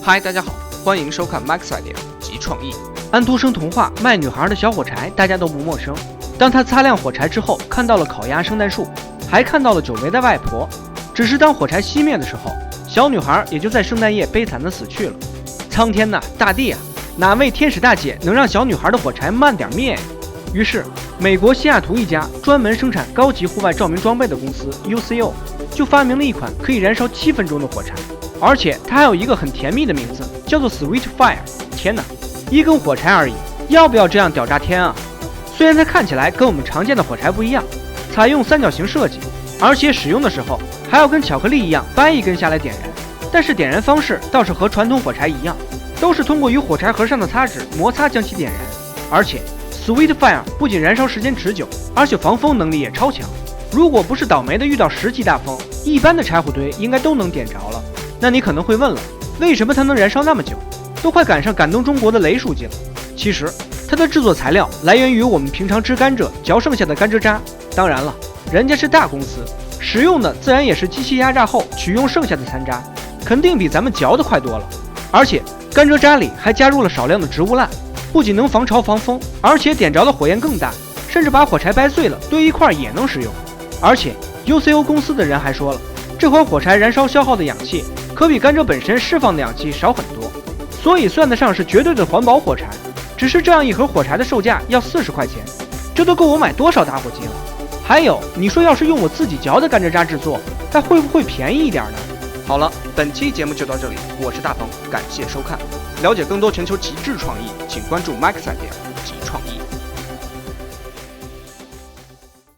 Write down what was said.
嗨，大家好，欢迎收看 Max Idea 即创意。安徒生童话卖女孩的小火柴，大家都不陌生。当他擦亮火柴之后，看到了烤鸭圣诞树，还看到了久违的外婆。只是当火柴熄灭的时候，小女孩也就在圣诞夜悲惨的死去了。苍天呐，大地啊，哪位天使大姐能让小女孩的火柴慢点灭呀？于是，美国西雅图一家专门生产高级户外照明装备的公司 UCO 就发明了一款可以燃烧7分钟的火柴，而且它还有一个很甜蜜的名字，叫做 Sweet Fire。天哪，一根火柴而已，要不要这样屌炸天啊？虽然它看起来跟我们常见的火柴不一样，采用三角形设计，而且使用的时候还要跟巧克力一样掰一根下来点燃，但是点燃方式倒是和传统火柴一样，都是通过与火柴盒上的擦纸摩擦将其点燃。而且 Sweet Fire 不仅燃烧时间持久，而且防风能力也超强。如果不是倒霉的遇到10级大风，一般的柴火堆应该都能点着了。那你可能会问了，为什么它能燃烧那么久？都快赶上感动中国的雷书记了。其实它的制作材料来源于我们平常吃甘蔗嚼剩下的甘蔗渣，当然了，人家是大公司，使用的自然也是机器压榨后取用剩下的残渣，肯定比咱们嚼的快多了。而且甘蔗渣里还加入了少量的植物蜡，不仅能防潮防风，而且点着的火焰更大，甚至把火柴掰碎了堆一块也能使用。而且 UCO 公司的人还说了，这款火柴燃烧消耗的氧气可比甘蔗本身释放的氧气少很多，所以算得上是绝对的环保火柴。只是这样一盒火柴的售价要40块钱，这都够我买多少打火机了？还有，你说要是用我自己嚼的甘蔗渣制作，它会不会便宜一点呢？好了，本期节目就到这里，我是大鹏，感谢收看。了解更多全球极致创意，请关注 Max Idea 即创意。